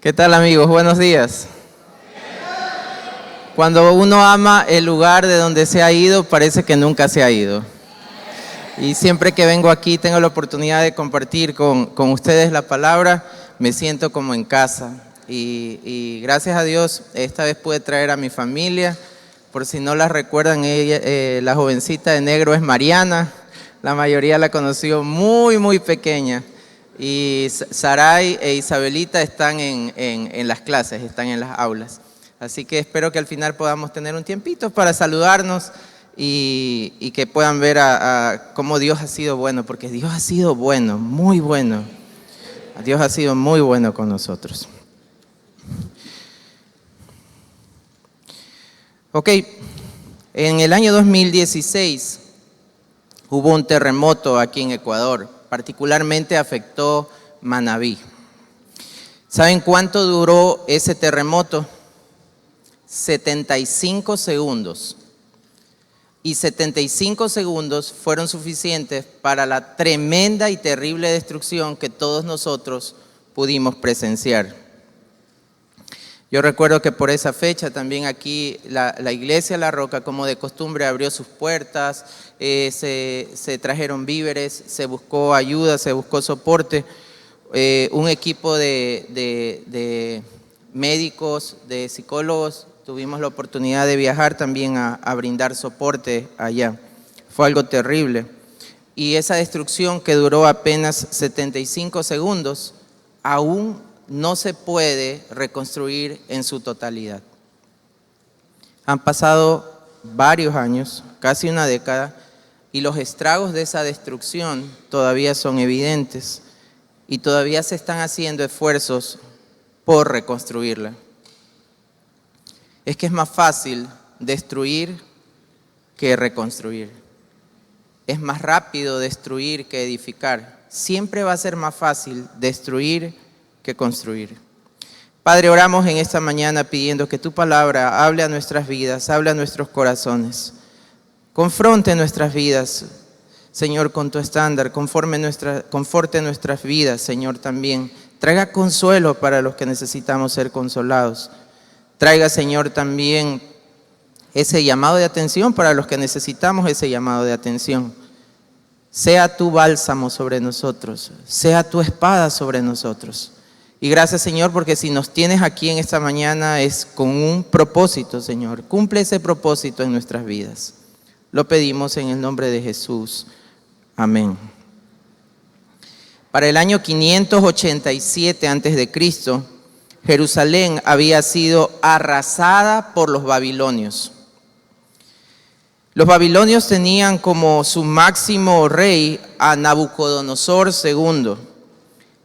¿Qué tal, amigos? Buenos días. Cuando uno ama el lugar de donde se ha ido, parece que nunca se ha ido. Y siempre que vengo aquí, tengo la oportunidad de compartir con ustedes la palabra, me siento como en casa. Y gracias a Dios, esta vez pude traer a mi familia. Por si no la recuerdan, la jovencita de negro es Mariana. La mayoría la conoció muy pequeña. Y Saray e Isabelita están en las clases, están en las aulas. Así que espero que al final podamos tener un tiempito para saludarnos y que puedan ver cómo Dios ha sido bueno, porque Dios ha sido bueno, muy bueno. Dios ha sido muy bueno con nosotros. Ok, en el año 2016 hubo un terremoto aquí en Ecuador, particularmente afectó Manabí. ¿Saben cuánto duró ese terremoto? 75 segundos. Y 75 segundos fueron suficientes para la tremenda y terrible destrucción que todos nosotros pudimos presenciar. Yo recuerdo que por esa fecha también aquí la iglesia La Roca, como de costumbre, abrió sus puertas, se trajeron víveres, se buscó ayuda, se buscó soporte. Un equipo de médicos, de psicólogos, tuvimos la oportunidad de viajar también a brindar soporte allá. Fue algo terrible. Y esa destrucción que duró apenas 75 segundos, aún no se puede reconstruir en su totalidad. Han pasado varios años, casi una década, y los estragos de esa destrucción todavía son evidentes y todavía se están haciendo esfuerzos por reconstruirla. Es que es más fácil destruir que reconstruir. Es más rápido destruir que edificar. Siempre va a ser más fácil destruir que construir. Padre, oramos en esta mañana pidiendo que tu palabra hable a nuestras vidas, hable a nuestros corazones. Confronte nuestras vidas, Señor, con tu estándar, conforte nuestras vidas, Señor, también. Traiga consuelo para los que necesitamos ser consolados. Traiga, Señor, también ese llamado de atención para los que necesitamos ese llamado de atención. Sea tu bálsamo sobre nosotros, sea tu espada sobre nosotros. Y gracias, Señor, porque si nos tienes aquí en esta mañana es con un propósito, Señor. Cumple ese propósito en nuestras vidas. Lo pedimos en el nombre de Jesús. Amén. Para el año 587 a.C., Jerusalén había sido arrasada por los babilonios. Los babilonios tenían como su máximo rey a Nabucodonosor II.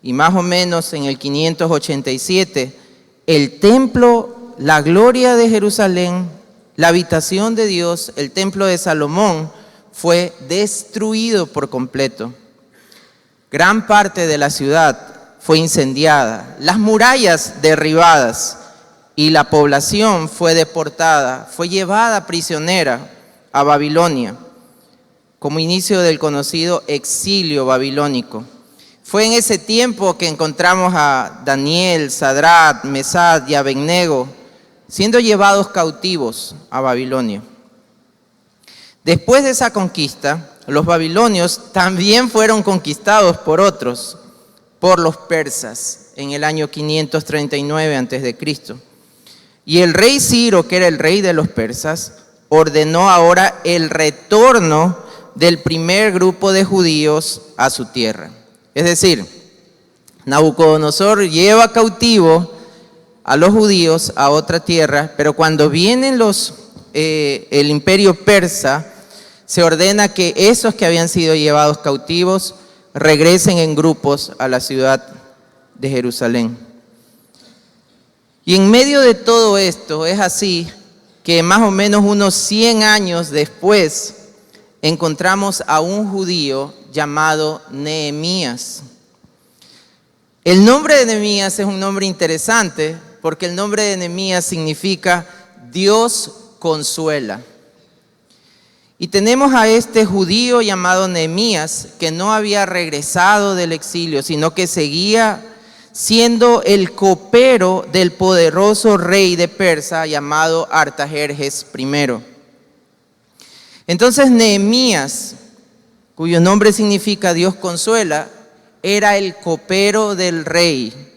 Y más o menos en el 587, el templo, la gloria de Jerusalén, la habitación de Dios, el templo de Salomón, fue destruido por completo. Gran parte de la ciudad fue incendiada, las murallas derribadas y la población fue deportada, fue llevada prisionera a Babilonia, como inicio del conocido exilio babilónico. Fue en ese tiempo que encontramos a Daniel, Sadrach, Mesach y Abednego siendo llevados cautivos a Babilonia. Después de esa conquista, los babilonios también fueron conquistados por otros, por los persas, en el año 539 a.C. Y el rey Ciro, que era el rey de los persas, ordenó ahora el retorno del primer grupo de judíos a su tierra. Es decir, Nabucodonosor lleva cautivo a los judíos a otra tierra, pero cuando vienen el imperio persa, se ordena que esos que habían sido llevados cautivos regresen en grupos a la ciudad de Jerusalén. Y en medio de todo esto es así que más o menos unos 100 años después encontramos a un judío llamado Nehemías. El nombre de Nehemías es un nombre interesante porque el nombre de Nehemías significa Dios consuela. Y tenemos a este judío llamado Nehemías que no había regresado del exilio, sino que seguía siendo el copero del poderoso rey de Persia llamado Artajerjes I. Entonces Nehemías, cuyo nombre significa Dios consuela, era el copero del rey.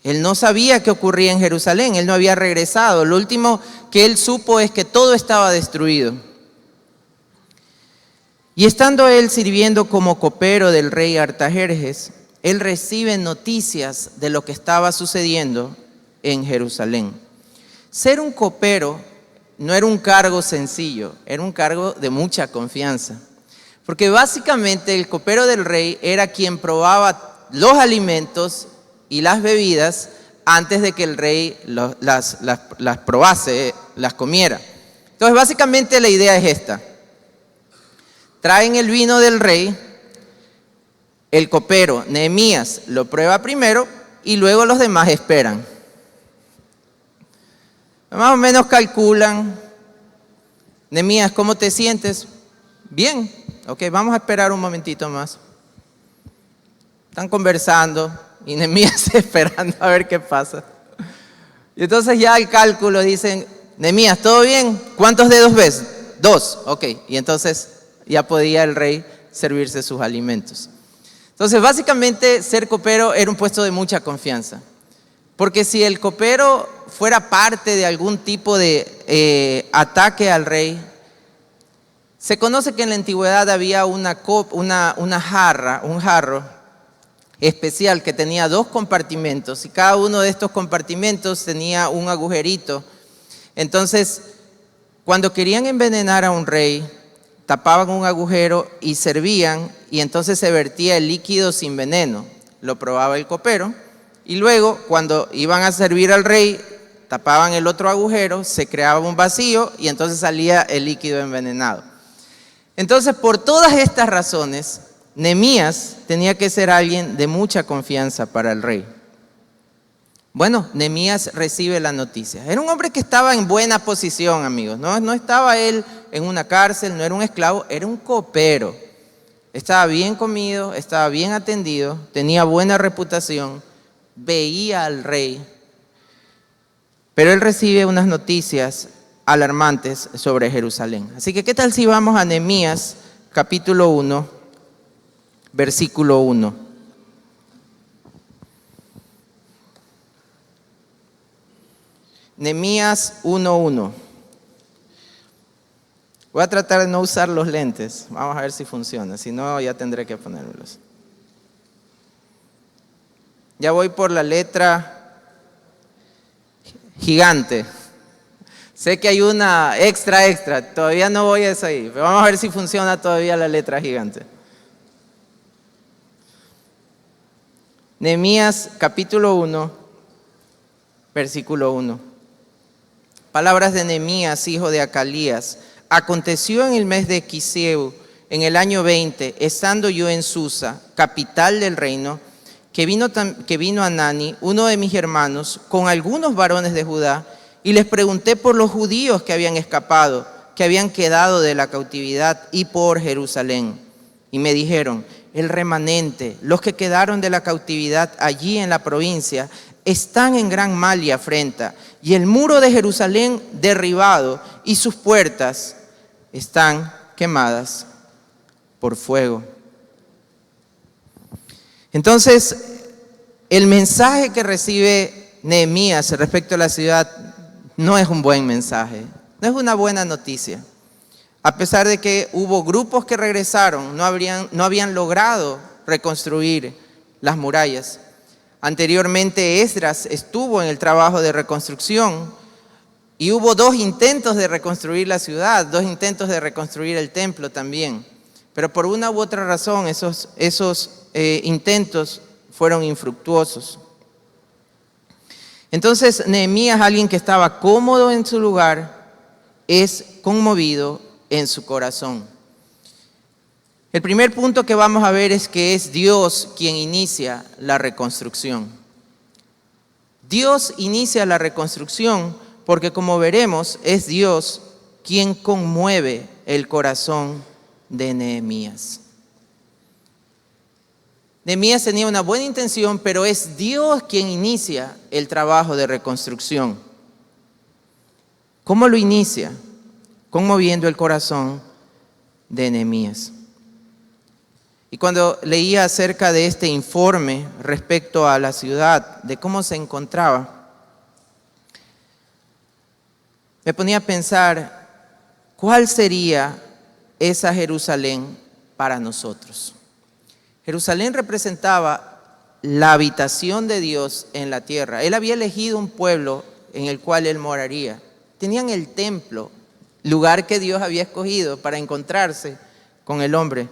Él no sabía qué ocurría en Jerusalén, él no había regresado. Lo último que él supo es que todo estaba destruido. Y estando él sirviendo como copero del rey Artajerjes, él recibe noticias de lo que estaba sucediendo en Jerusalén. Ser un copero no era un cargo sencillo, era un cargo de mucha confianza. Porque básicamente el copero del rey era quien probaba los alimentos y las bebidas antes de que el rey las probase, las comiera. Entonces básicamente la idea es esta. Traen el vino del rey, el copero, Nehemías, lo prueba primero y luego los demás esperan. Más o menos calculan. Nehemías, ¿cómo te sientes? Bien, ok, vamos a esperar un momentito más. Están conversando y Nehemías esperando a ver qué pasa. Y entonces ya al cálculo dicen, Nehemías, ¿todo bien? ¿Cuántos dedos ves? 2, ok. Y entonces ya podía el rey servirse sus alimentos. Entonces, básicamente, ser copero era un puesto de mucha confianza. Porque si el copero fuera parte de algún tipo de ataque al rey, se conoce que en la antigüedad había una jarra, un jarro especial que tenía 2 compartimentos y cada uno de estos compartimentos tenía un agujerito. Entonces, cuando querían envenenar a un rey, tapaban un agujero y servían, y entonces se vertía el líquido sin veneno. Lo probaba el copero y luego cuando iban a servir al rey, tapaban el otro agujero, se creaba un vacío y entonces salía el líquido envenenado. Entonces, por todas estas razones, Nehemías tenía que ser alguien de mucha confianza para el rey. Bueno, Nehemías recibe la noticia. Era un hombre que estaba en buena posición, amigos. No estaba él en una cárcel, no era un esclavo, era un copero. Estaba bien comido, estaba bien atendido, tenía buena reputación, veía al rey. Pero él recibe unas noticias alarmantes sobre Jerusalén. Así que, ¿qué tal si vamos a Nehemías, capítulo 1, versículo 1? Nehemías 1:1. Voy a tratar de no usar los lentes. Vamos a ver si funciona. Si no, ya tendré que ponérmelos. Ya voy por la letra gigante. Sé que hay una extra. Todavía no voy a esa ahí. Pero vamos a ver si funciona todavía la letra gigante. Nehemías capítulo 1, versículo 1. Palabras de Nehemías, hijo de Acalías. Aconteció en el mes de Quiseu, en el año 20, estando yo en Susa, capital del reino, que vino Hanani, uno de mis hermanos, con algunos varones de Judá, y les pregunté por los judíos que habían escapado, que habían quedado de la cautividad, y por Jerusalén. Y me dijeron, el remanente, los que quedaron de la cautividad allí en la provincia, están en gran mal y afrenta, y el muro de Jerusalén derribado, y sus puertas están quemadas por fuego. Entonces, el mensaje que recibe Nehemías respecto a la ciudad no es un buen mensaje, no es una buena noticia. A pesar de que hubo grupos que regresaron, no habían logrado reconstruir las murallas. Anteriormente Esdras estuvo en el trabajo de reconstrucción y hubo 2 intentos de reconstruir la ciudad, 2 intentos de reconstruir el templo también. Pero por una u otra razón esos intentos fueron infructuosos. Entonces Nehemías, alguien que estaba cómodo en su lugar, es conmovido en su corazón. El primer punto que vamos a ver es que es Dios quien inicia la reconstrucción. Dios inicia la reconstrucción porque, como veremos, es Dios quien conmueve el corazón de Nehemías. Nehemías tenía una buena intención, pero es Dios quien inicia el trabajo de reconstrucción. ¿Cómo lo inicia? Conmoviendo el corazón de Nehemías. Y cuando leía acerca de este informe respecto a la ciudad, de cómo se encontraba, me ponía a pensar, ¿cuál sería esa Jerusalén para nosotros? Jerusalén representaba la habitación de Dios en la tierra. Él había elegido un pueblo en el cual él moraría. Tenían el templo, lugar que Dios había escogido para encontrarse con el hombre.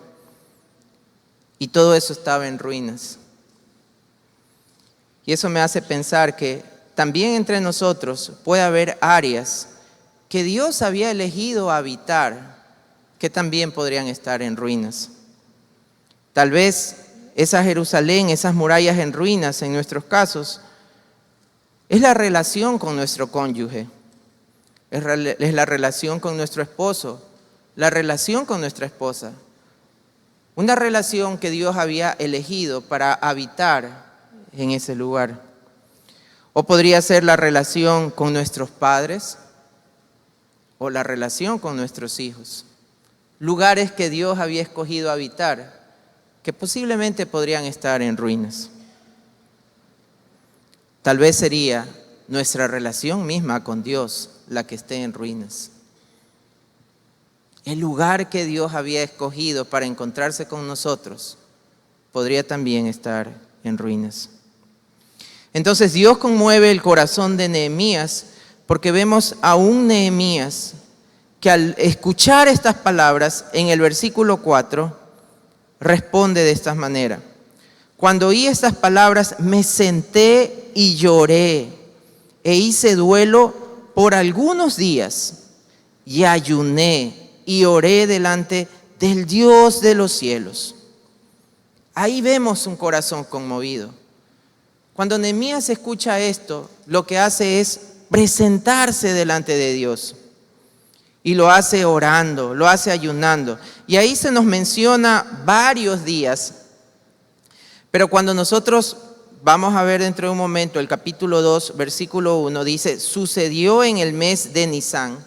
Y todo eso estaba en ruinas. Y eso me hace pensar que también entre nosotros puede haber áreas que Dios había elegido habitar, que también podrían estar en ruinas. Tal vez esa Jerusalén, esas murallas en ruinas en nuestros casos, es la relación con nuestro cónyuge, es la relación con nuestro esposo, la relación con nuestra esposa. Una relación que Dios había elegido para habitar en ese lugar. O podría ser la relación con nuestros padres o la relación con nuestros hijos. Lugares que Dios había escogido habitar, que posiblemente podrían estar en ruinas. Tal vez sería nuestra relación misma con Dios la que esté en ruinas. El lugar que Dios había escogido para encontrarse con nosotros podría también estar en ruinas. Entonces Dios conmueve el corazón de Nehemías porque vemos a un Nehemías que al escuchar estas palabras en el versículo 4 responde de esta manera. Cuando oí estas palabras me senté y lloré e hice duelo por algunos días y ayuné y oré delante del Dios de los cielos. Ahí vemos un corazón conmovido. Cuando Nehemías escucha esto, lo que hace es presentarse delante de Dios. Y lo hace orando, lo hace ayunando. Y ahí se nos menciona varios días. Pero cuando nosotros vamos a ver dentro de un momento el capítulo 2, versículo 1, dice, sucedió en el mes de Nisán.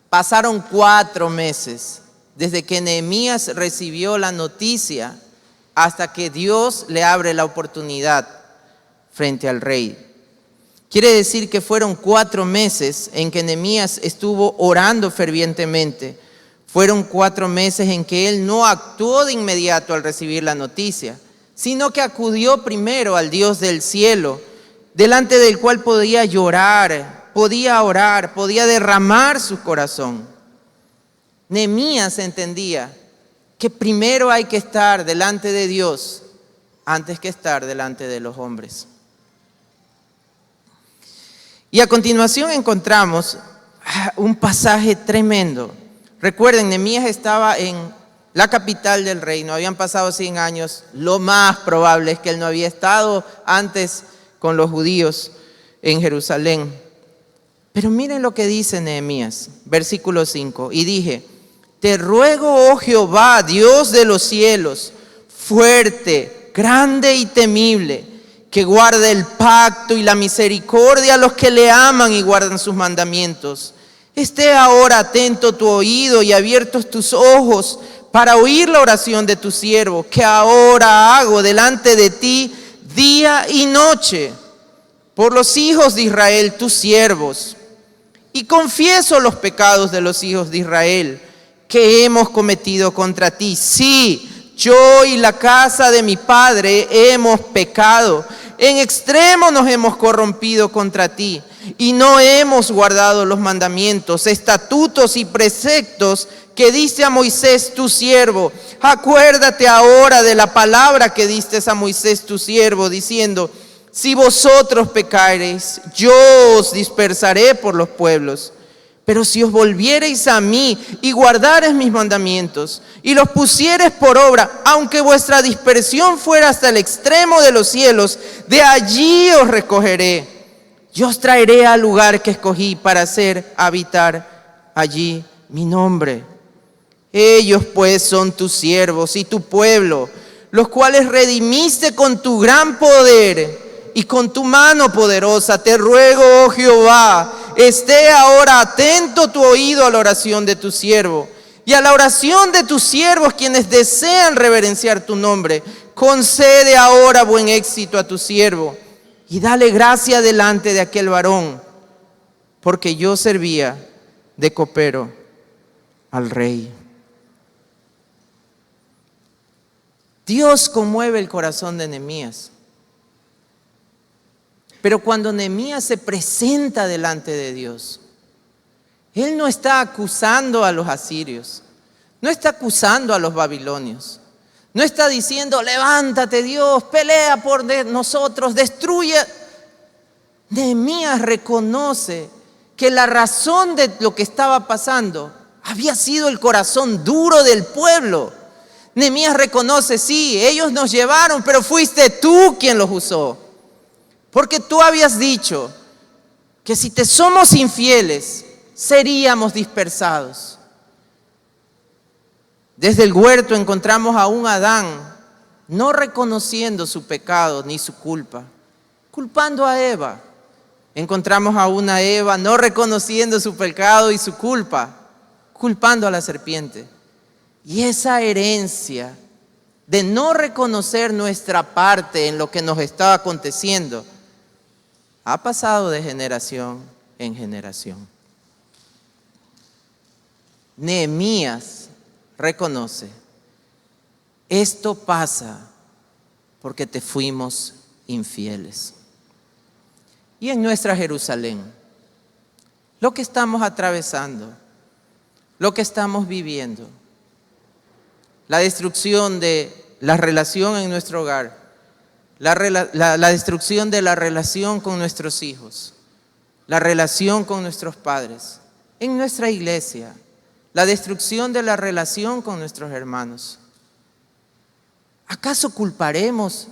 Pasaron 4 meses desde que Nehemías recibió la noticia hasta que Dios le abre la oportunidad frente al rey. Quiere decir que fueron 4 meses en que Nehemías estuvo orando fervientemente. Fueron 4 meses en que él no actuó de inmediato al recibir la noticia, sino que acudió primero al Dios del cielo, delante del cual podía llorar, podía orar, podía derramar su corazón. Nehemías entendía que primero hay que estar delante de Dios antes que estar delante de los hombres. Y a continuación encontramos un pasaje tremendo. Recuerden, Nehemías estaba en la capital del reino, habían pasado 100 años. Lo más probable es que él no había estado antes con los judíos en Jerusalén. Pero miren lo que dice Nehemías, versículo 5. Y dije, te ruego, oh Jehová, Dios de los cielos, fuerte, grande y temible, que guarde el pacto y la misericordia a los que le aman y guardan sus mandamientos. Esté ahora atento tu oído y abiertos tus ojos para oír la oración de tu siervo, que ahora hago delante de ti día y noche, por los hijos de Israel, tus siervos. Y confieso los pecados de los hijos de Israel que hemos cometido contra ti. Sí, yo y la casa de mi padre hemos pecado. En extremo nos hemos corrompido contra ti y no hemos guardado los mandamientos, estatutos y preceptos que diste a Moisés tu siervo. Acuérdate ahora de la palabra que diste a Moisés tu siervo, diciendo, si vosotros pecareis, yo os dispersaré por los pueblos. Pero si os volviereis a mí y guardareis mis mandamientos y los pusiereis por obra, aunque vuestra dispersión fuera hasta el extremo de los cielos, de allí os recogeré. Yo os traeré al lugar que escogí para hacer habitar allí mi nombre. Ellos pues son tus siervos y tu pueblo, los cuales redimiste con tu gran poder y con tu mano poderosa. Te ruego, oh Jehová, esté ahora atento tu oído a la oración de tu siervo y a la oración de tus siervos, quienes desean reverenciar tu nombre. Concede ahora buen éxito a tu siervo y dale gracia delante de aquel varón, porque yo servía de copero al rey. Dios conmueve el corazón de Nehemías. Pero cuando Nehemías se presenta delante de Dios, él no está acusando a los asirios, no está acusando a los babilonios, no está diciendo, levántate Dios, pelea por nosotros, destruye. Nehemías reconoce que la razón de lo que estaba pasando había sido el corazón duro del pueblo. Nehemías reconoce, sí, ellos nos llevaron, pero fuiste tú quien los usó. Porque tú habías dicho que si te somos infieles, seríamos dispersados. Desde el huerto encontramos a un Adán no reconociendo su pecado ni su culpa, culpando a Eva. Encontramos a una Eva no reconociendo su pecado y su culpa, culpando a la serpiente. Y esa herencia de no reconocer nuestra parte en lo que nos estaba aconteciendo ha pasado de generación en generación. Nehemías reconoce, esto pasa porque te fuimos infieles. Y en nuestra Jerusalén, lo que estamos atravesando, lo que estamos viviendo, la destrucción de la relación en nuestro hogar, la destrucción de la relación con nuestros hijos, la relación con nuestros padres, en nuestra iglesia, la destrucción de la relación con nuestros hermanos. ¿Acaso culparemos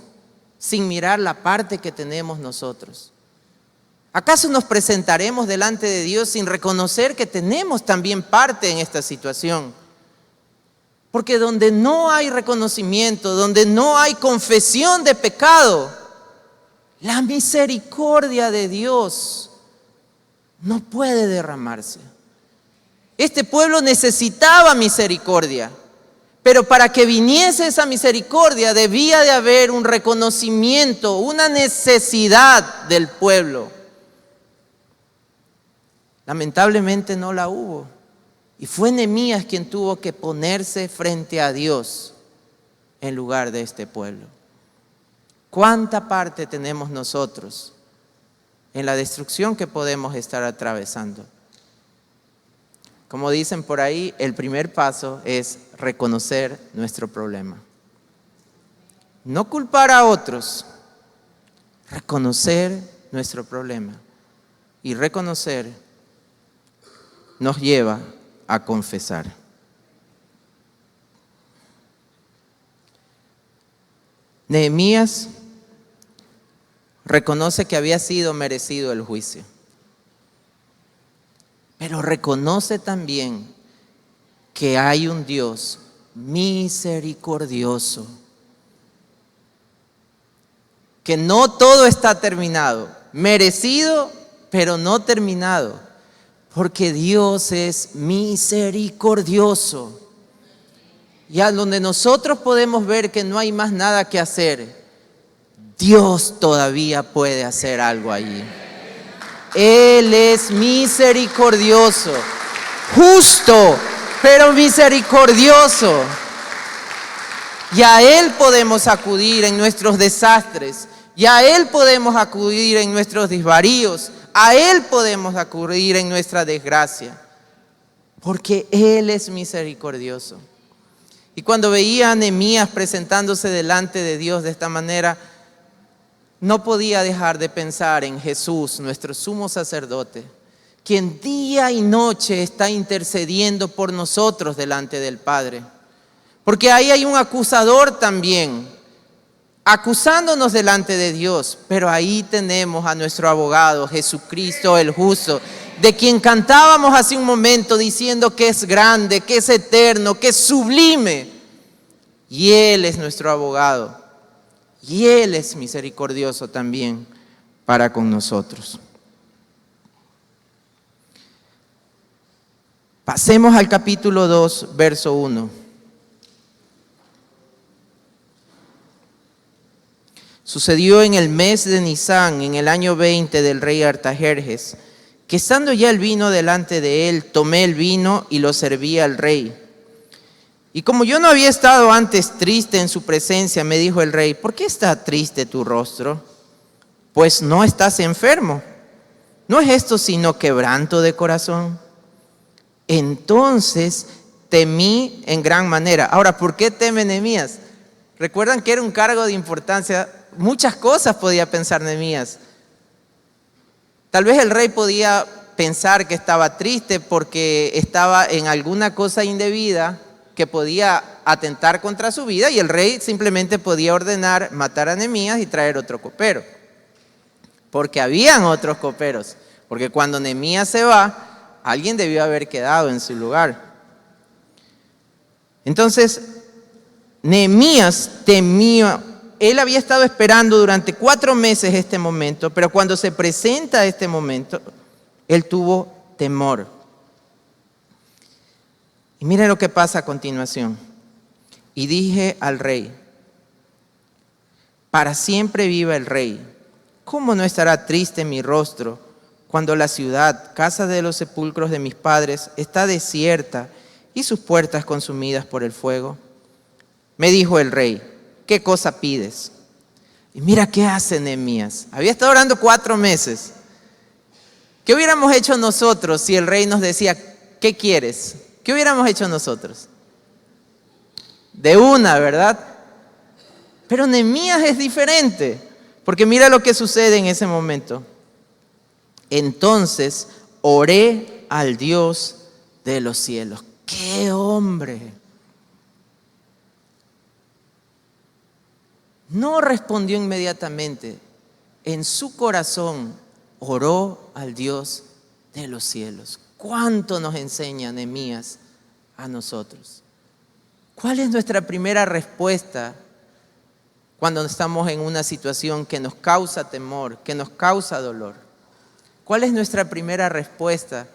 sin mirar la parte que tenemos nosotros? ¿Acaso nos presentaremos delante de Dios sin reconocer que tenemos también parte en esta situación? Porque donde no hay reconocimiento, donde no hay confesión de pecado, la misericordia de Dios no puede derramarse. Este pueblo necesitaba misericordia, pero para que viniese esa misericordia debía de haber un reconocimiento, una necesidad del pueblo. Lamentablemente no la hubo. Y fue Nehemías quien tuvo que ponerse frente a Dios en lugar de este pueblo. ¿Cuánta parte tenemos nosotros en la destrucción que podemos estar atravesando? Como dicen por ahí, el primer paso es reconocer nuestro problema. No culpar a otros, reconocer nuestro problema. Y reconocer nos lleva a confesar. Nehemías reconoce que había sido merecido el juicio, pero reconoce también que hay un Dios misericordioso, que no todo está terminado, merecido, pero no terminado. Porque Dios es misericordioso. Y a donde nosotros podemos ver que no hay más nada que hacer, Dios todavía puede hacer algo allí. Él es misericordioso, justo, pero misericordioso. Y a Él podemos acudir en nuestros desastres. Y a Él podemos acudir en nuestros desvaríos. A Él podemos acudir en nuestra desgracia, porque Él es misericordioso. Y cuando veía a Nehemías presentándose delante de Dios de esta manera, no podía dejar de pensar en Jesús, nuestro sumo sacerdote, quien día y noche está intercediendo por nosotros delante del Padre. Porque ahí hay un acusador también, acusándonos delante de Dios, pero ahí tenemos a nuestro abogado, Jesucristo el justo, de quien cantábamos hace un momento diciendo que es grande, que es eterno, que es sublime. y Él es nuestro abogado, y Él es misericordioso también para con nosotros. Pasemos al capítulo 2, verso 1. Sucedió en el mes de Nisán, en el año 20 del rey Artajerjes, que estando ya el vino delante de él, tomé el vino y lo serví al rey. Y como yo no había estado antes triste en su presencia, me dijo el rey: ¿por qué está triste tu rostro? Pues no estás enfermo. ¿No es esto sino quebranto de corazón? Entonces temí en gran manera. Ahora, ¿por qué teme Nehemías? Recuerdan que era un cargo de importancia. Muchas cosas podía pensar Nehemías. Tal vez el rey podía pensar que estaba triste porque estaba en alguna cosa indebida que podía atentar contra su vida, y el rey simplemente podía ordenar matar a Nehemías y traer otro copero. Porque habían otros coperos. Porque cuando Nehemías se va, alguien debió haber quedado en su lugar. Entonces, Nehemías temía. Él había estado esperando durante 4 meses este momento, pero cuando se presenta este momento, él tuvo temor. Y miren lo que pasa a continuación. Y dije al rey: para siempre viva el rey. ¿Cómo no estará triste mi rostro cuando la ciudad, casa de los sepulcros de mis padres, está desierta y sus puertas consumidas por el fuego? Me dijo el rey: ¿qué cosa pides? Y mira qué hace Nehemías. Había estado orando 4 meses. ¿Qué hubiéramos hecho nosotros si el rey nos decía: ¿qué quieres? ¿Qué hubiéramos hecho nosotros? De una, ¿verdad? Pero Nehemías es diferente, porque mira lo que sucede en ese momento. Entonces oré al Dios de los cielos. ¡Qué hombre! No respondió inmediatamente. En su corazón oró al Dios de los cielos. ¿Cuánto nos enseña Nehemías a nosotros? ¿Cuál es nuestra primera respuesta cuando estamos en una situación que nos causa temor, que nos causa dolor? ¿Cuál es nuestra primera respuesta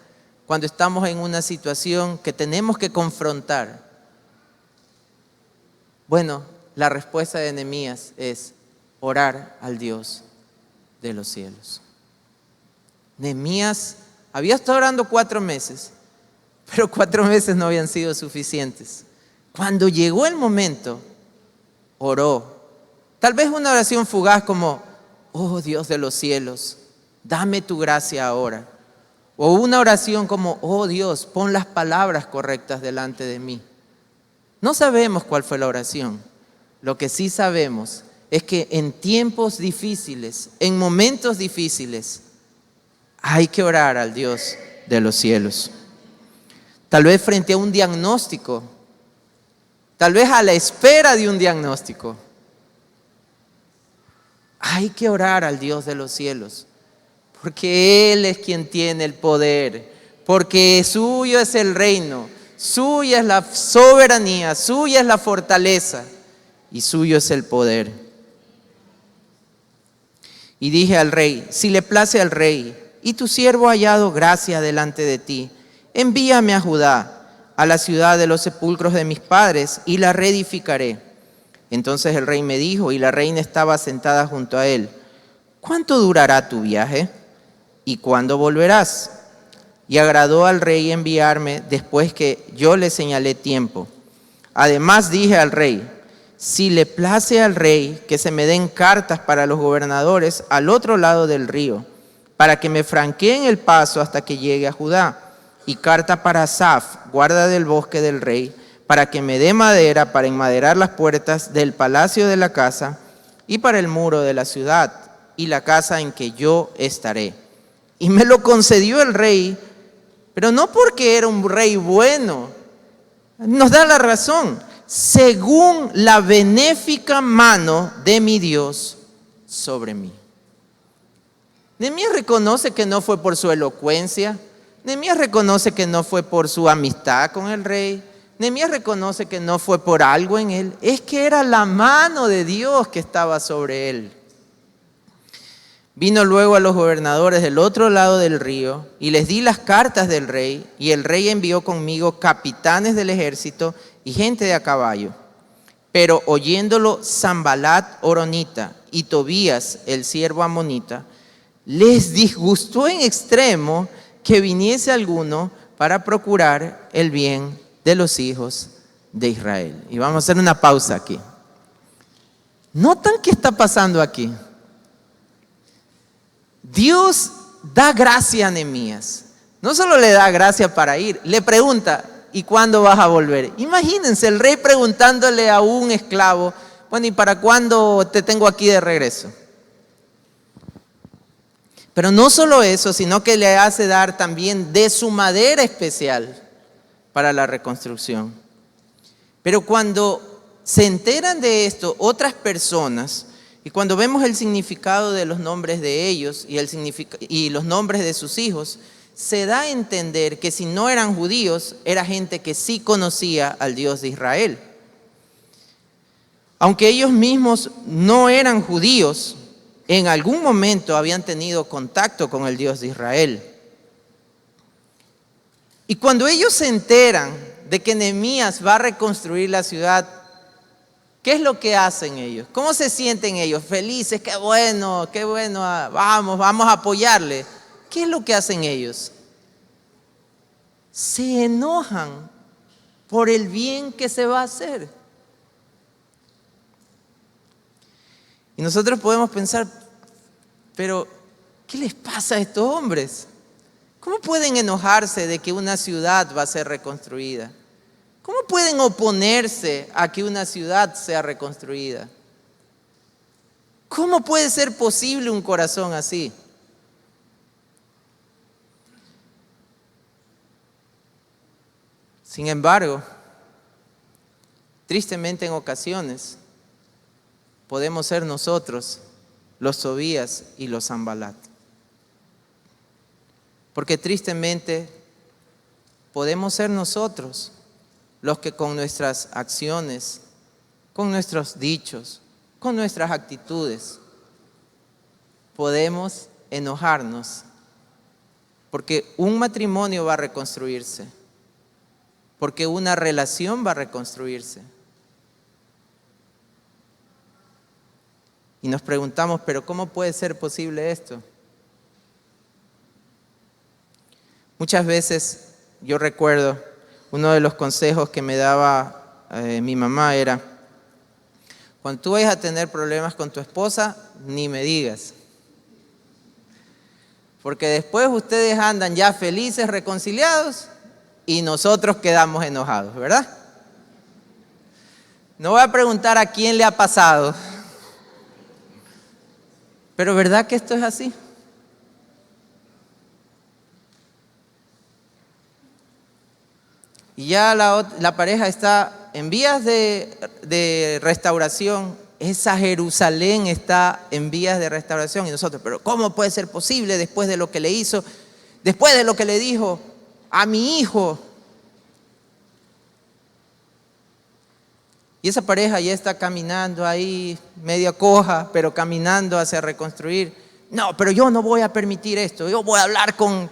cuando estamos en una situación que tenemos que confrontar? Bueno, la respuesta de Nehemías es orar al Dios de los cielos. Nehemías había estado orando 4 meses, pero 4 meses no habían sido suficientes. Cuando llegó el momento, oró. Tal vez una oración fugaz como: oh Dios de los cielos, dame tu gracia ahora. O una oración como: oh Dios, pon las palabras correctas delante de mí. No sabemos cuál fue la oración. Lo que sí sabemos es que en tiempos difíciles, en momentos difíciles, hay que orar al Dios de los cielos. Tal vez frente a un diagnóstico, tal vez a la espera de un diagnóstico, hay que orar al Dios de los cielos, porque Él es quien tiene el poder, porque suyo es el reino, suya es la soberanía, suya es la fortaleza y suyo es el poder. Y dije al rey: si le place al rey y tu siervo ha hallado gracia delante de ti, envíame a Judá, a la ciudad de los sepulcros de mis padres, y la reedificaré. Entonces el rey me dijo, y la reina estaba sentada junto a él: ¿cuánto durará tu viaje? ¿Y cuándo volverás? Y agradó al rey enviarme después que yo le señalé tiempo. Además dije al rey: si le place al rey que se me den cartas para los gobernadores al otro lado del río, para que me franqueen el paso hasta que llegue a Judá, y carta para Asaf, guarda del bosque del rey, para que me dé madera para enmaderar las puertas del palacio de la casa y para el muro de la ciudad y la casa en que yo estaré. Y me lo concedió el rey, pero no porque era un rey bueno. Nos da la razón: según la benéfica mano de mi Dios sobre mí. Nehemías reconoce que no fue por su elocuencia. Nehemías reconoce que no fue por su amistad con el rey. Nehemías reconoce que no fue por algo en él, es que era la mano de Dios que estaba sobre él. Vino luego a los gobernadores del otro lado del río y les di las cartas del rey, y el rey envió conmigo capitanes del ejército y gente de a caballo. Pero oyéndolo Sanbalat horonita y Tobías el siervo amonita, les disgustó en extremo que viniese alguno para procurar el bien de los hijos de Israel. Y vamos a hacer una pausa aquí. ¿Notan qué está pasando aquí? Dios da gracia a Nehemías. No solo le da gracia para ir, le pregunta, ¿y cuándo vas a volver? Imagínense el rey preguntándole a un esclavo, bueno, ¿y para cuándo te tengo aquí de regreso? Pero no solo eso, sino que le hace dar también de su madera especial para la reconstrucción. Pero cuando se enteran de esto otras personas, y cuando vemos el significado de los nombres de ellos y los nombres de sus hijos, se da a entender que si no eran judíos, era gente que sí conocía al Dios de Israel. Aunque ellos mismos no eran judíos, en algún momento habían tenido contacto con el Dios de Israel. Y cuando ellos se enteran de que Nehemías va a reconstruir la ciudad, ¿qué es lo que hacen ellos? ¿Cómo se sienten ellos? Felices, qué bueno, vamos a apoyarle. ¿Qué es lo que hacen ellos? Se enojan por el bien que se va a hacer. Y nosotros podemos pensar, pero ¿qué les pasa a estos hombres? ¿Cómo pueden enojarse de que una ciudad va a ser reconstruida? ¿Cómo pueden oponerse a que una ciudad sea reconstruida? ¿Cómo puede ser posible un corazón así? Sin embargo, tristemente en ocasiones podemos ser nosotros los Tobías y los Sanbalat. Porque tristemente podemos ser nosotros los que con nuestras acciones, con nuestros dichos, con nuestras actitudes, podemos enojarnos porque un matrimonio va a reconstruirse, porque una relación va a reconstruirse. Y nos preguntamos, ¿pero cómo puede ser posible esto? Muchas veces yo recuerdo uno de los consejos que me daba mi mamá era, cuando tú vayas a tener problemas con tu esposa, ni me digas. Porque después ustedes andan ya felices, reconciliados, y nosotros quedamos enojados, ¿verdad? No voy a preguntar a quién le ha pasado, pero ¿verdad que esto es así? Y ya la pareja está en vías de restauración, esa Jerusalén está en vías de restauración, y nosotros, pero ¿cómo puede ser posible después de lo que le hizo, después de lo que le dijo a mi hijo? Y esa pareja ya está caminando ahí, media coja, pero caminando hacia reconstruir. No, pero yo no voy a permitir esto. Yo voy a hablar con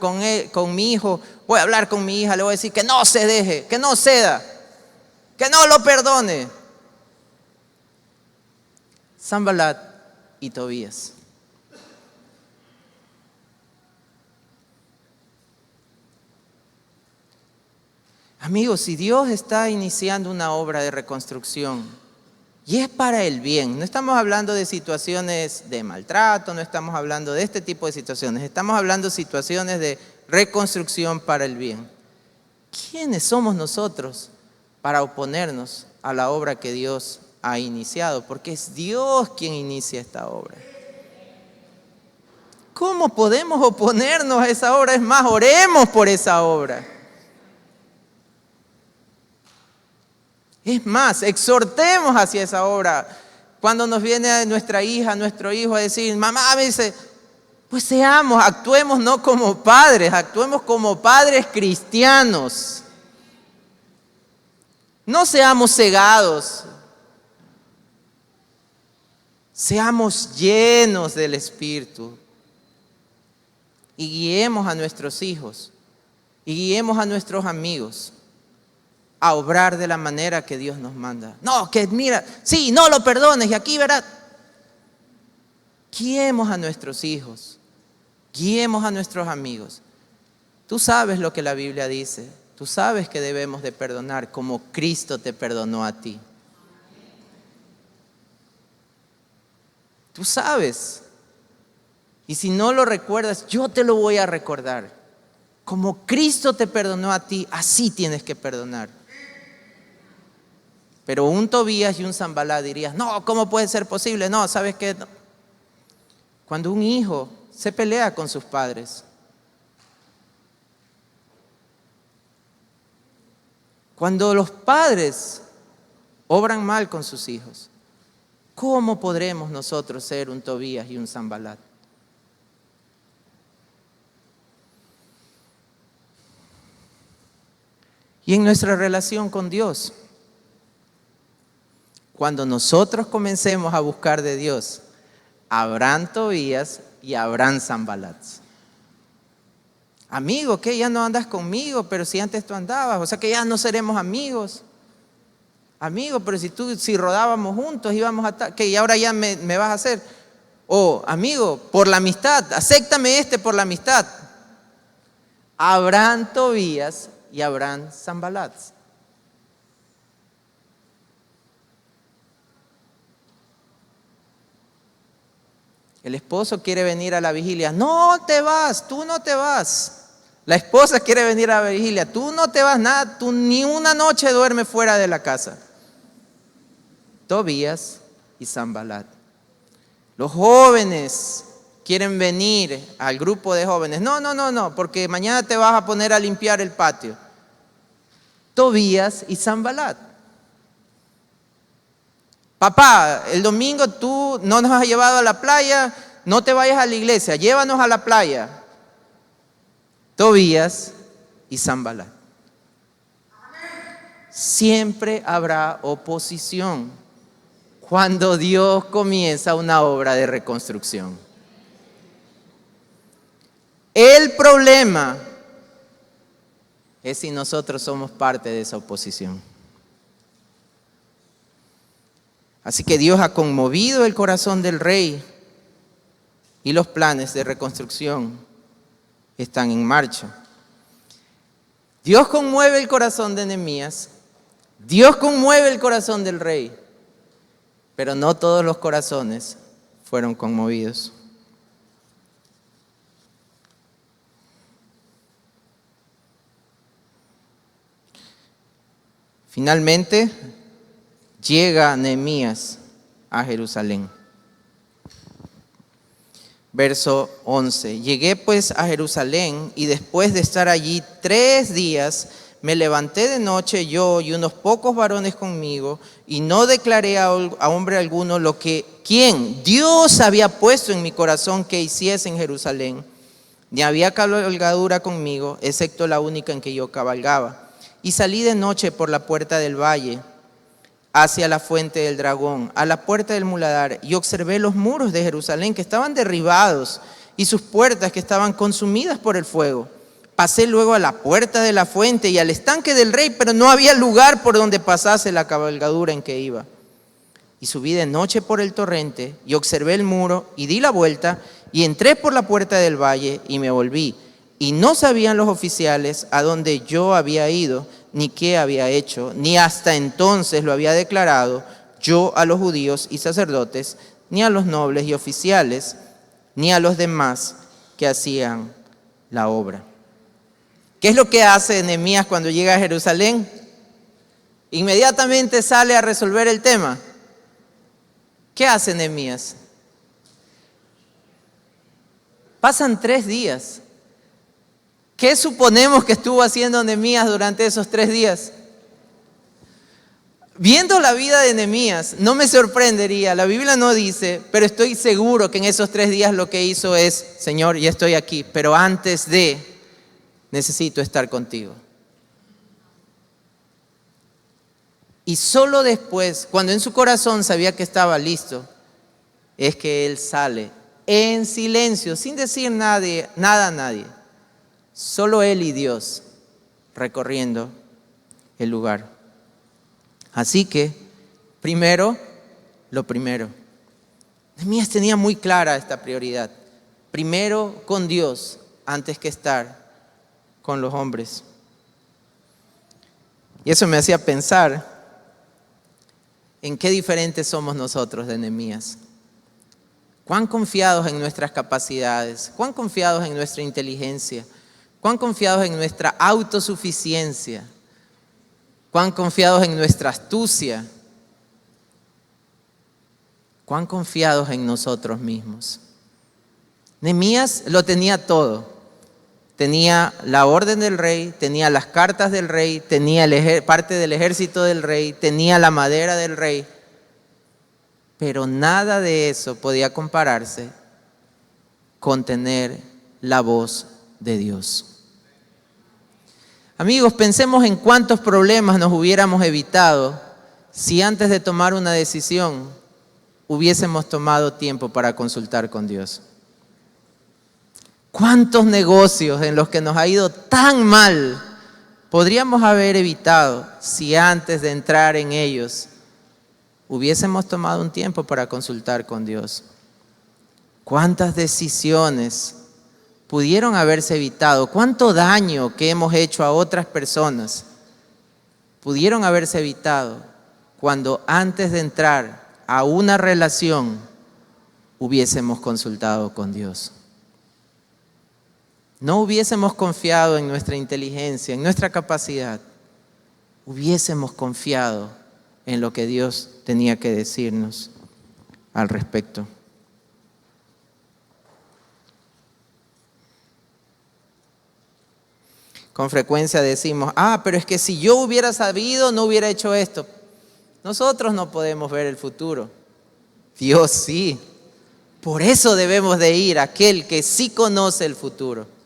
mi hijo, voy a hablar con mi hija, le voy a decir que no se deje, que no ceda, que no lo perdone. Sanbalat y Tobías. Amigos, si Dios está iniciando una obra de reconstrucción y es para el bien, no estamos hablando de situaciones de maltrato, no estamos hablando de este tipo de situaciones, estamos hablando de situaciones de reconstrucción para el bien. ¿Quiénes somos nosotros para oponernos a la obra que Dios ha iniciado? Porque es Dios quien inicia esta obra. ¿Cómo podemos oponernos a esa obra? Es más, oremos por esa obra. Es más, exhortemos hacia esa obra. Cuando nos viene nuestra hija, nuestro hijo a decir, mamá, me dice, pues actuemos no como padres, actuemos como padres cristianos. No seamos cegados. Seamos llenos del Espíritu. Y guiemos a nuestros hijos. Y guiemos a nuestros amigos a obrar de la manera que Dios nos manda. No, que mira, sí, no lo perdones y aquí verás. Guiemos a nuestros hijos, guiemos a nuestros amigos. Tú sabes lo que la Biblia dice, tú sabes que debemos de perdonar como Cristo te perdonó a ti. Tú sabes. Y si no lo recuerdas, yo te lo voy a recordar. Como Cristo te perdonó a ti, así tienes que perdonar. Pero un Tobías y un Sanballat dirías, no, ¿cómo puede ser posible? No, ¿sabes qué? No. Cuando un hijo se pelea con sus padres, cuando los padres obran mal con sus hijos, ¿cómo podremos nosotros ser un Tobías y un Sanballat? Y en nuestra relación con Dios, cuando nosotros comencemos a buscar de Dios, habrán Tobías y habrán Sanballats. Amigo, ¿qué? Ya no andas conmigo, pero si antes tú andabas, o sea que ya no seremos amigos. Amigo, pero si rodábamos juntos, íbamos a ¿qué? Y ahora ya me vas a hacer. O amigo, por la amistad, acéptame por la amistad. Habrán Tobías y habrán Sanballats. El esposo quiere venir a la vigilia. No te vas, tú no te vas. La esposa quiere venir a la vigilia. Tú no te vas nada, tú ni una noche duermes fuera de la casa. Tobías y Sanballat. Los jóvenes quieren venir al grupo de jóvenes. No, porque mañana te vas a poner a limpiar el patio. Tobías y Sanballat. Papá, el domingo tú no nos has llevado a la playa, no te vayas a la iglesia, llévanos a la playa. Tobías y Sanballat. Siempre habrá oposición cuando Dios comienza una obra de reconstrucción. El problema es si nosotros somos parte de esa oposición. Así que Dios ha conmovido el corazón del rey y los planes de reconstrucción están en marcha. Dios conmueve el corazón de Nehemías, Dios conmueve el corazón del rey, pero no todos los corazones fueron conmovidos. Finalmente, llega Nehemías a Jerusalén. Verso 11. Llegué pues a Jerusalén y después de estar allí 3 días, me levanté de noche yo y unos pocos varones conmigo y no declaré a hombre alguno lo que Dios había puesto en mi corazón que hiciese en Jerusalén. Ni había cabalgadura conmigo, excepto la única en que yo cabalgaba. Y salí de noche por la puerta del valle hacia la fuente del dragón, a la puerta del muladar, y observé los muros de Jerusalén que estaban derribados y sus puertas que estaban consumidas por el fuego. Pasé luego a la puerta de la fuente y al estanque del rey, pero no había lugar por donde pasase la cabalgadura en que iba. Y subí de noche por el torrente y observé el muro y di la vuelta y entré por la puerta del valle y me volví. Y no sabían los oficiales a dónde yo había ido, ni qué había hecho, ni hasta entonces lo había declarado yo a los judíos y sacerdotes, ni a los nobles y oficiales, ni a los demás que hacían la obra. ¿Qué es lo que hace Nehemías cuando llega a Jerusalén? Inmediatamente sale a resolver el tema. ¿Qué hace Nehemías? Pasan 3 días. ¿Qué suponemos que estuvo haciendo Nehemías durante esos 3 días? Viendo la vida de Nehemías, no me sorprendería, la Biblia no dice, pero estoy seguro que en esos 3 días lo que hizo es, Señor, ya estoy aquí, pero antes necesito estar contigo. Y solo después, cuando en su corazón sabía que estaba listo, es que él sale en silencio, sin decir nada a nadie. Solo él y Dios recorriendo el lugar. Así que, primero, lo primero. Nehemías tenía muy clara esta prioridad. Primero con Dios, antes que estar con los hombres. Y eso me hacía pensar en qué diferentes somos nosotros de Nehemías. Cuán confiados en nuestras capacidades, cuán confiados en nuestra inteligencia, cuán confiados en nuestra autosuficiencia, cuán confiados en nuestra astucia, cuán confiados en nosotros mismos. Nehemías lo tenía todo. Tenía la orden del rey, tenía las cartas del rey, tenía parte del ejército del rey, tenía la madera del rey. Pero nada de eso podía compararse con tener la voz de Dios. Amigos, pensemos en cuántos problemas nos hubiéramos evitado si antes de tomar una decisión hubiésemos tomado tiempo para consultar con Dios. ¿Cuántos negocios en los que nos ha ido tan mal podríamos haber evitado si antes de entrar en ellos hubiésemos tomado un tiempo para consultar con Dios? ¿Cuántas decisiones pudieron haberse evitado? ¿Cuánto daño que hemos hecho a otras personas pudieron haberse evitado cuando antes de entrar a una relación hubiésemos consultado con Dios? No hubiésemos confiado en nuestra inteligencia, en nuestra capacidad. Hubiésemos confiado en lo que Dios tenía que decirnos al respecto. Con frecuencia decimos, pero es que si yo hubiera sabido, no hubiera hecho esto. Nosotros no podemos ver el futuro. Dios sí. Por eso debemos de ir a aquel que sí conoce el futuro.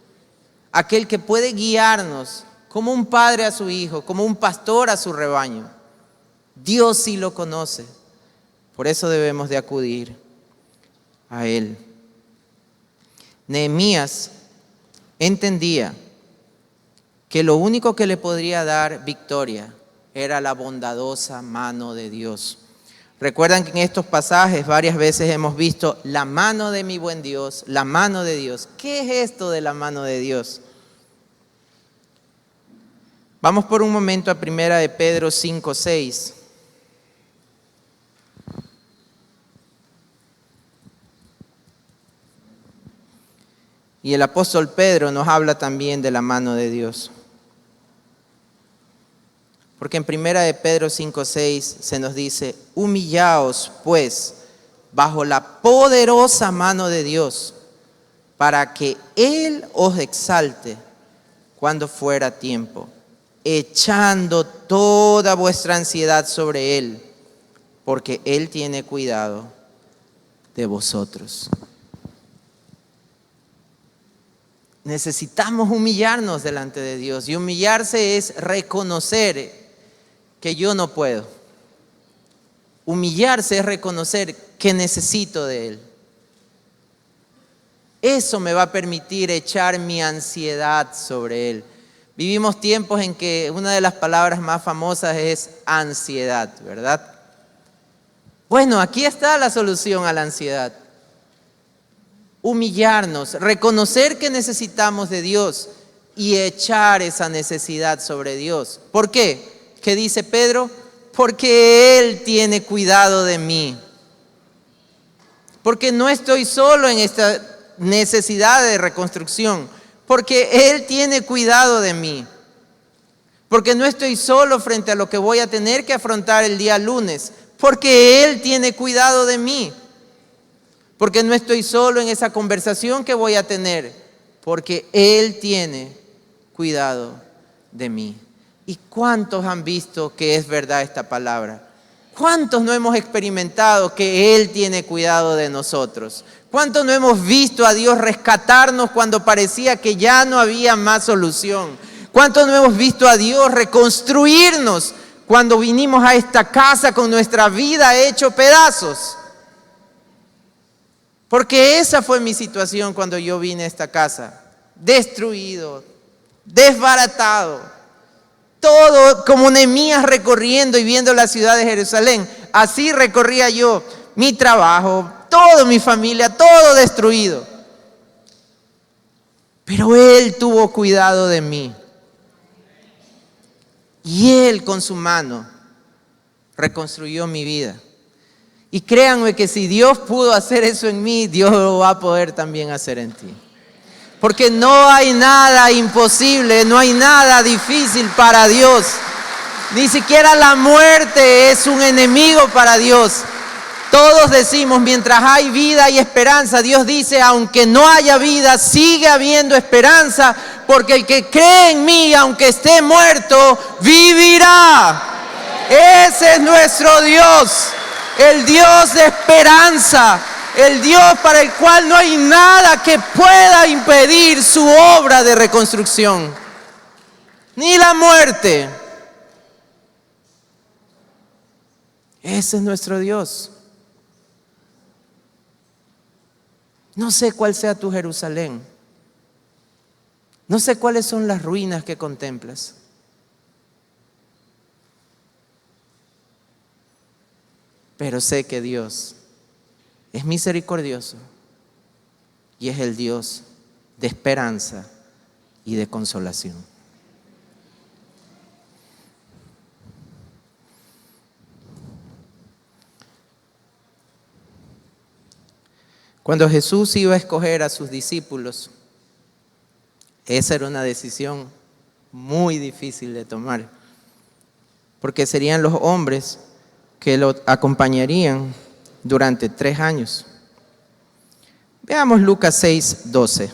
Aquel que puede guiarnos como un padre a su hijo, como un pastor a su rebaño. Dios sí lo conoce. Por eso debemos de acudir a Él. Nehemías entendía que lo único que le podría dar victoria era la bondadosa mano de Dios. Recuerdan que en estos pasajes varias veces hemos visto la mano de mi buen Dios, la mano de Dios. ¿Qué es esto de la mano de Dios? Vamos por un momento a 1 de Pedro 5:6. Y el apóstol Pedro nos habla también de la mano de Dios. Porque en 1 de Pedro 5:6 se nos dice, humillaos pues bajo la poderosa mano de Dios, para que Él os exalte cuando fuera tiempo, echando toda vuestra ansiedad sobre Él, porque Él tiene cuidado de vosotros. Necesitamos humillarnos delante de Dios, y humillarse es reconocer que yo no puedo. Humillarse es reconocer que necesito de Él. Eso me va a permitir echar mi ansiedad sobre Él. Vivimos tiempos en que una de las palabras más famosas es ansiedad, ¿verdad? Bueno, aquí está la solución a la ansiedad. Humillarnos, reconocer que necesitamos de Dios y echar esa necesidad sobre Dios. ¿Por qué? ¿Qué dice Pedro? Porque Él tiene cuidado de mí. Porque no estoy solo en esta necesidad de reconstrucción. Porque Él tiene cuidado de mí. Porque no estoy solo frente a lo que voy a tener que afrontar el día lunes. Porque Él tiene cuidado de mí. Porque no estoy solo en esa conversación que voy a tener. Porque Él tiene cuidado de mí. ¿Y cuántos han visto que es verdad esta palabra? ¿Cuántos no hemos experimentado que Él tiene cuidado de nosotros? ¿Cuántos no hemos visto a Dios rescatarnos cuando parecía que ya no había más solución? ¿Cuántos no hemos visto a Dios reconstruirnos cuando vinimos a esta casa con nuestra vida hecho pedazos. Porque esa fue mi situación cuando yo vine a esta casa. Destruido, desbaratado. Todo como Nehemías recorriendo y viendo la ciudad de Jerusalén. Así recorría yo mi trabajo, toda mi familia, todo destruido. Pero Él tuvo cuidado de mí. Y Él con su mano reconstruyó mi vida. Y créanme que si Dios pudo hacer eso en mí, Dios lo va a poder también hacer en ti. Porque no hay nada imposible, no hay nada difícil para Dios. Ni siquiera la muerte es un enemigo para Dios. Todos decimos, mientras hay vida y esperanza, Dios dice, aunque no haya vida, sigue habiendo esperanza, porque el que cree en mí, aunque esté muerto, vivirá. Ese es nuestro Dios, el Dios de esperanza, el Dios para el cual no hay nada que pueda impedir su obra de reconstrucción, ni la muerte. Ese es nuestro Dios. No sé cuál sea tu Jerusalén. No sé cuáles son las ruinas que contemplas. Pero sé que Dios es misericordioso y es el Dios de esperanza y de consolación. Cuando Jesús iba a escoger a sus discípulos, esa era una decisión muy difícil de tomar, porque serían los hombres que lo acompañarían durante 3 años. Veamos Lucas 6:12.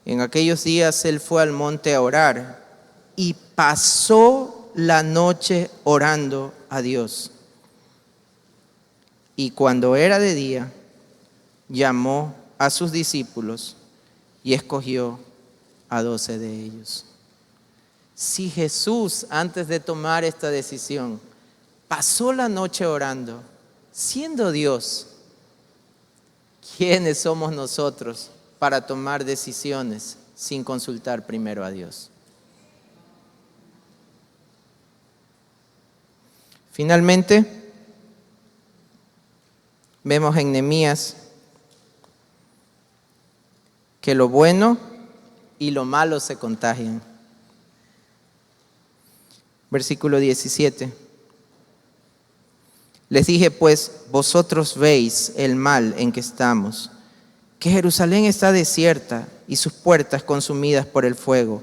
En aquellos días él fue al monte a orar y pasó la noche orando a Dios. Y cuando era de día, llamó a sus discípulos y escogió a 12 de ellos. Si Jesús, antes de tomar esta decisión, pasó la noche orando, siendo Dios, ¿quiénes somos nosotros para tomar decisiones sin consultar primero a Dios? Finalmente, vemos en Nehemías que lo bueno y lo malo se contagian. Versículo 17. Les dije, pues, vosotros veis el mal en que estamos, que Jerusalén está desierta y sus puertas consumidas por el fuego.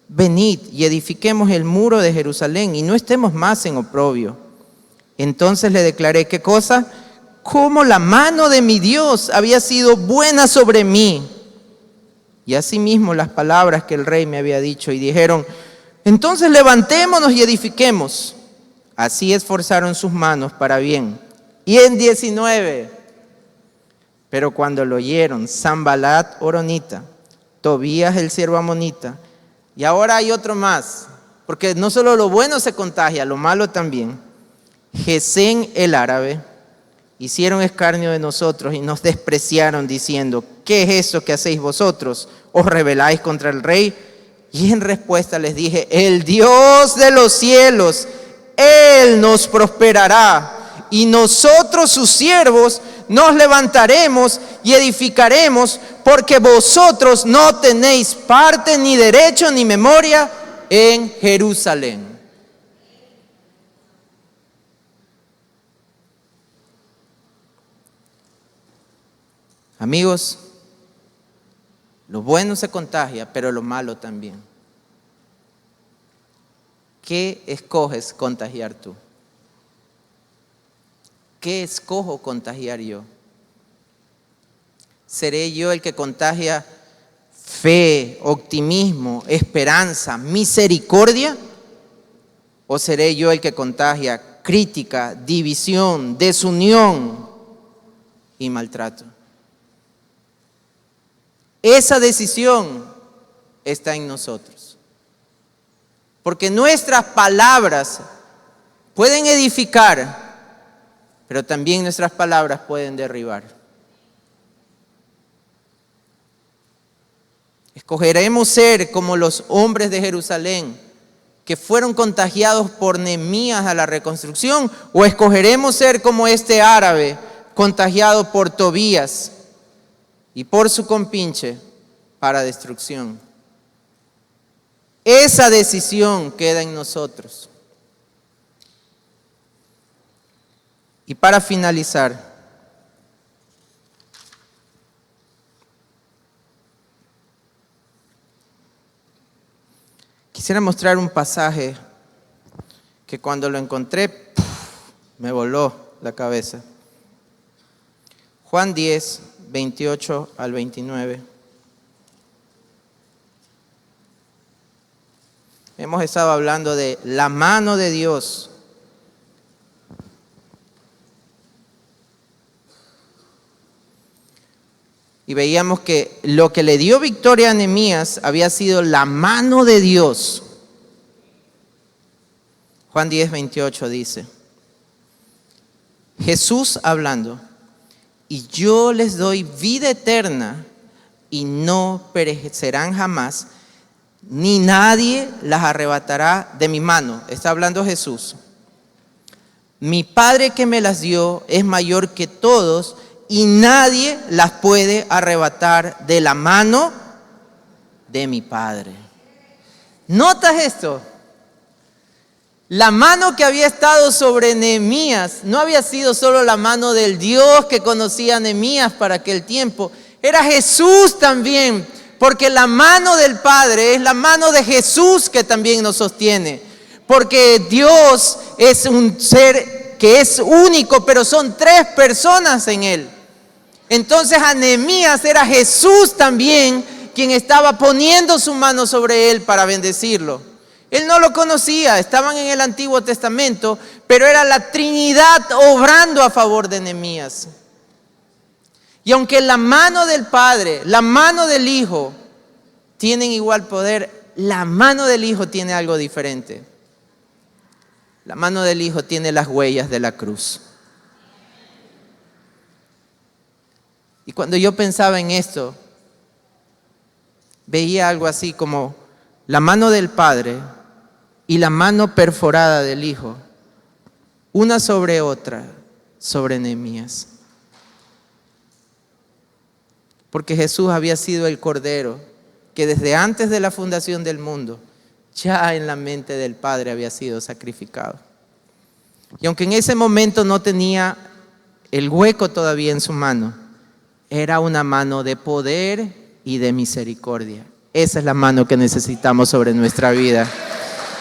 Venid y edifiquemos el muro de Jerusalén y no estemos más en oprobio. Entonces le declaré, ¿qué cosa? Cómo la mano de mi Dios había sido buena sobre mí. Y asimismo las palabras que el rey me había dicho, y dijeron, entonces levantémonos y edifiquemos. Así esforzaron sus manos para bien. Y en 19, pero cuando lo oyeron Sanbalat horonita, Tobías el siervo amonita, y ahora hay otro más, porque no solo lo bueno se contagia, lo malo también. Gesén el árabe, hicieron escarnio de nosotros y nos despreciaron diciendo, ¿qué es eso que hacéis vosotros? ¿Os rebeláis contra el rey? Y en respuesta les dije, el Dios de los cielos, Él nos prosperará y nosotros sus siervos nos levantaremos y edificaremos, porque vosotros no tenéis parte ni derecho ni memoria en Jerusalén. Amigos, lo bueno se contagia, pero lo malo también. ¿Qué escoges contagiar tú? ¿Qué escojo contagiar yo? ¿Seré yo el que contagia fe, optimismo, esperanza, misericordia? ¿O seré yo el que contagia crítica, división, desunión y maltrato? Esa decisión está en nosotros. Porque nuestras palabras pueden edificar, pero también nuestras palabras pueden derribar. Escogeremos ser como los hombres de Jerusalén que fueron contagiados por Nehemías a la reconstrucción, o escogeremos ser como este árabe contagiado por Tobías y por su compinche para destrucción. Esa decisión queda en nosotros. Y para finalizar, quisiera mostrar un pasaje que cuando lo encontré, me voló la cabeza. Juan 10, 28 al 29. Hemos estado hablando de la mano de Dios. Y veíamos que lo que le dio victoria a Nehemías había sido la mano de Dios. Juan 10, 28 dice, Jesús hablando, y yo les doy vida eterna y no perecerán jamás, ni nadie las arrebatará de mi mano. Está hablando Jesús. Mi Padre que me las dio es mayor que todos y nadie las puede arrebatar de la mano de mi Padre. ¿Notas esto? La mano que había estado sobre Nehemías no había sido solo la mano del Dios que conocía a Nehemías para aquel tiempo. Era Jesús también, porque la mano del Padre es la mano de Jesús que también nos sostiene. Porque Dios es un ser que es único, pero son tres personas en Él. Entonces a Nehemías era Jesús también quien estaba poniendo su mano sobre él para bendecirlo. Él no lo conocía, estaban en el Antiguo Testamento, pero era la Trinidad obrando a favor de Nehemías. Y aunque la mano del Padre, la mano del Hijo tienen igual poder, la mano del Hijo tiene algo diferente. La mano del Hijo tiene las huellas de la cruz. Y cuando yo pensaba en esto, veía algo así como la mano del Padre y la mano perforada del Hijo, una sobre otra, sobre Nehemías. Porque Jesús había sido el Cordero que desde antes de la fundación del mundo, ya en la mente del Padre había sido sacrificado. Y aunque en ese momento no tenía el hueco todavía en su mano, era una mano de poder y de misericordia. Esa es la mano que necesitamos sobre nuestra vida.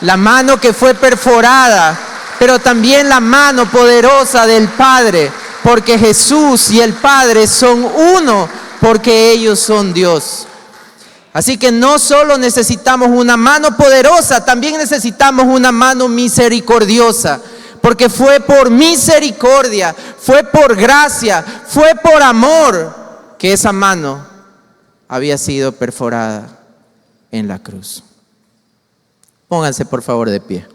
La mano que fue perforada, pero también la mano poderosa del Padre, porque Jesús y el Padre son uno, porque ellos son Dios. Así que no solo necesitamos una mano poderosa, también necesitamos una mano misericordiosa, porque fue por misericordia, fue por gracia, fue por amor que esa mano había sido perforada en la cruz. Pónganse por favor de pie.